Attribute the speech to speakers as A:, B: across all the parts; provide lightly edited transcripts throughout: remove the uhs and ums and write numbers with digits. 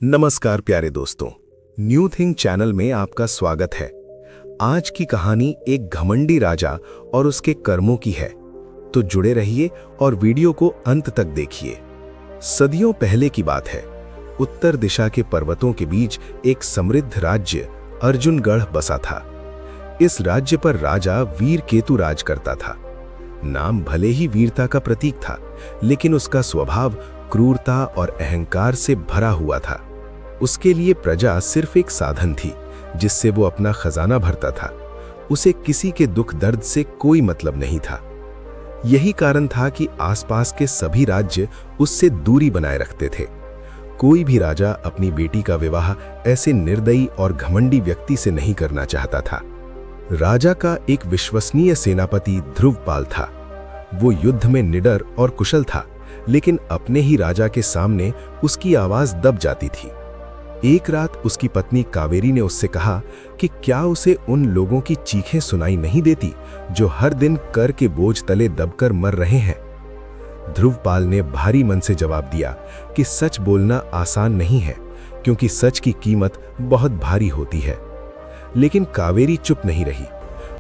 A: नमस्कार प्यारे दोस्तों, न्यू थिंग चैनल में आपका स्वागत है। आज की कहानी एक घमंडी राजा और उसके कर्मों की है, तो जुड़े रहिए और वीडियो को अंत तक देखिए। सदियों पहले की बात है। उत्तर दिशा के पर्वतों के बीच एक समृद्ध राज्य अर्जुनगढ़ बसा था। इस राज्य पर राजा वीर केतु राज करता था। नाम भले ही वीरता का प्रतीक था, लेकिन उसका स्वभाव क्रूरता और अहंकार से भरा हुआ था। उसके लिए प्रजा सिर्फ एक साधन थी, जिससे वो अपना खजाना भरता था। उसे किसी के दुख दर्द से कोई मतलब नहीं था। यही कारण था कि आसपास के सभी राज्य उससे दूरी बनाए रखते थे। कोई भी राजा अपनी बेटी का विवाह ऐसे निर्दयी और घमंडी व्यक्ति से नहीं करना चाहता था। राजा का एक विश्वसनीय सेनापति ध्रुवपाल था। वो युद्ध में निडर और कुशल था, लेकिन अपने ही राजा के सामने उसकी आवाज दब जाती थी। एक रात उसकी पत्नी कावेरी ने उससे कहा कि क्या उसे उन लोगों की चीखें सुनाई नहीं देती जो हर दिन कर के बोझ तले दबकर मर रहे हैं। ध्रुवपाल ने भारी मन से जवाब दिया कि सच बोलना आसान नहीं है, क्योंकि सच की कीमत बहुत भारी होती है। लेकिन कावेरी चुप नहीं रही।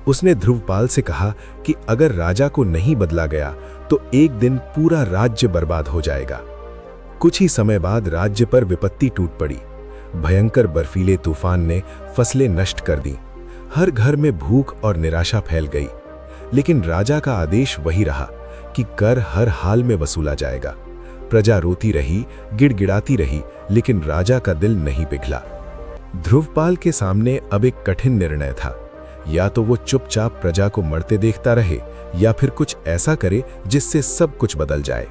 A: उसने ध्रुवपाल से कहा कि अगर राजा को नहीं बदला गया तो एक दिन पूरा राज्य बर्बाद हो जाएगा। कुछ ही समय बाद राज्य पर विपत्ति टूट पड़ी। भयंकर बर्फीले तूफान ने फसलें नष्ट कर दी। हर घर में भूख और निराशा फैल गई। लेकिन राजा का आदेश वही रहा कि कर हर हाल में वसूला जाएगा। प्रजा रोती रही, गिड़गिड़ाती रही, लेकिन राजा का दिल नहीं पिघला। ध्रुवपाल के सामने अब एक कठिन निर्णय था। या तो वो चुपचाप प्रजा को मरते देखता रहे, या फिर कुछ ऐसा करे जिससे सब कुछ बदल जाए।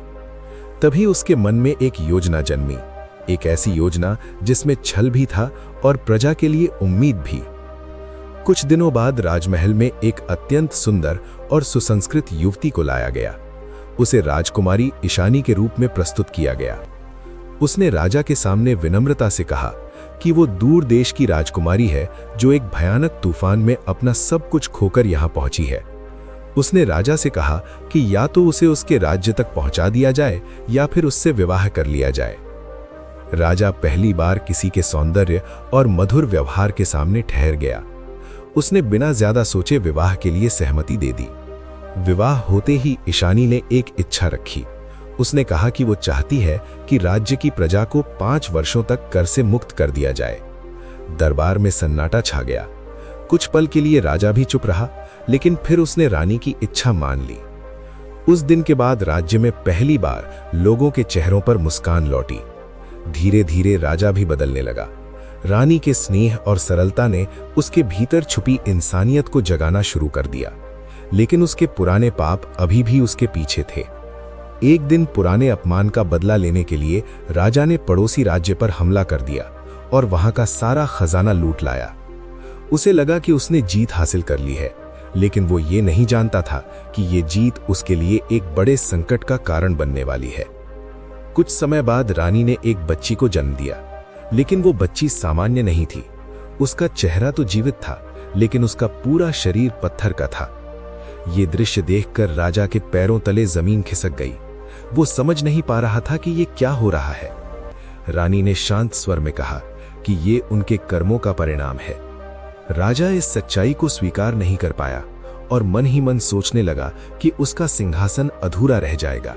A: तभी उसके मन में एक योजना जन्मी, एक ऐसी योजना जिसमें छल भी था और प्रजा के लिए उम्मीद भी। कुछ दिनों बाद राजमहल में एक अत्यंत सुंदर और सुसंस्कृत युवती को लाया गया। उसे राजकुमारी ईशानी के रूप में प्रस्तुत किया गया। उसने राजा के सामने विनम्रता से कहा कि वो दूर देश की राजकुमारी है, जो एक भयानक तूफान में अपना सब कुछ खोकर यहाँ पहुंची है। उसने राजा से कहा कि या तो उसे उसके राज्य तक पहुंचा दिया जाए या फिर उससे विवाह कर लिया जाए। राजा पहली बार किसी के सौंदर्य और मधुर व्यवहार के सामने ठहर गया। उसने बिना ज्यादा सोचे विवाह के लिए सहमति दे दी। विवाह होते ही ईशानी ने एक इच्छा रखी। उसने कहा कि वो चाहती है कि राज्य की प्रजा को 5 वर्षों तक कर से मुक्त कर दिया जाए। दरबार में सन्नाटा छा गया। कुछ पल के लिए राजा भी चुप रहा, लेकिन फिर उसने रानी की इच्छा मान ली। उस दिन के बाद राज्य में पहली बार लोगों के चेहरों पर मुस्कान लौटी। धीरे धीरे राजा भी बदलने लगा। रानी के स्नेह और सरलता ने उसके भीतर छुपी इंसानियत को जगाना शुरू कर दिया, लेकिन उसके पुराने पाप अभी भी उसके पीछे थे। एक दिन पुराने अपमान का बदला लेने के लिए राजा ने पड़ोसी राज्य पर हमला कर दिया और वहां का सारा खजाना लूट लाया। उसे लगा कि उसने जीत हासिल कर ली है, लेकिन वो ये नहीं जानता था कि ये जीत उसके लिए एक बड़े संकट का कारण बनने वाली है। कुछ समय बाद रानी ने एक बच्ची को जन्म दिया, लेकिन वो बच्ची सामान्य नहीं थी। उसका चेहरा तो जीवित था, लेकिन उसका पूरा शरीर पत्थर का था। ये दृश्य देखकर राजा के पैरों तले जमीन खिसक गई। वो समझ नहीं पा रहा था कि ये क्या हो रहा है। रानी ने शांत स्वर में कहा कि ये उनके कर्मों का परिणाम है। राजा इस सच्चाई को स्वीकार नहीं कर पाया और मन ही मन सोचने लगा कि उसका सिंहासन अधूरा रह जाएगा।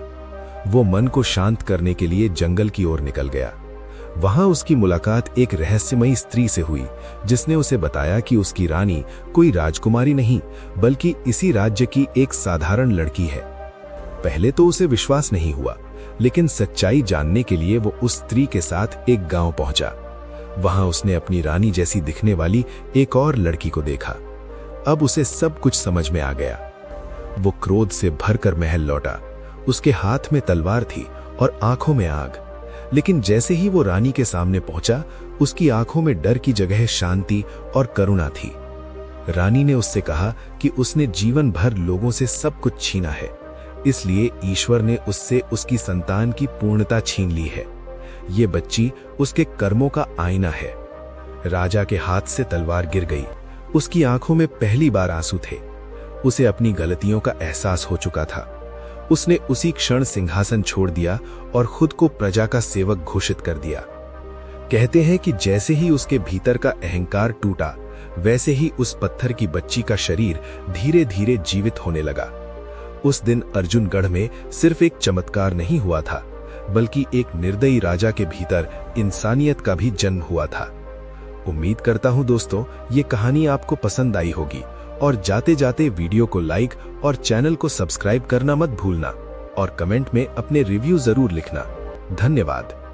A: वो मन को शांत करने के लिए जंगल की ओर निकल गया। वहां उसकी मुलाकात एक रहस्यमयी स्त्री से हुई, जिसने उसे बताया कि उसकी रानी कोई राजकुमारी नहीं, बल्कि इसी राज्य की एक साधारण लड़की है। पहले तो उसे विश्वास नहीं हुआ, लेकिन सच्चाई जानने के लिए वो उस स्त्री के साथ एक गांव पहुंचा। वहां उसने अपनी रानी जैसी दिखने वाली एक और लड़की को देखा। अब उसे सब कुछ समझ में आ गया। वो क्रोध से भरकर महल लौटा। उसके हाथ में तलवार थी और आंखों में आग। लेकिन जैसे ही वो रानी के सामने पहुंचा, उसकी आंखों में डर की जगह शांति और करुणा थी। रानी ने उससे कहा कि उसने जीवन भर लोगों से सब कुछ छीना है, इसलिए ईश्वर ने उससे उसकी संतान की पूर्णता छीन ली है। ये बच्ची उसके कर्मों का आईना है। राजा के हाथ से तलवार गिर गई। उसकी आंखों में पहली बार आंसू थे। उसे अपनी गलतियों का एहसास हो चुका था। उसने उसी क्षण सिंहासन छोड़ दिया और खुद को प्रजा का सेवक घोषित कर दिया। कहते हैं कि जैसे ही उसके भीतर का अहंकार टूटा, वैसे ही उस पत्थर की बच्ची का शरीर धीरे धीरे जीवित होने लगा। उस दिन अर्जुनगढ़ में सिर्फ एक चमत्कार नहीं हुआ था, बल्कि एक निर्दयी राजा के भीतर इंसानियत का भी जन्म हुआ था। उम्मीद करता हूं दोस्तों, ये कहानी आपको पसंद आई होगी और जाते जाते वीडियो को लाइक और चैनल को सब्सक्राइब करना मत भूलना और कमेंट में अपने रिव्यू जरूर लिखना। धन्यवाद।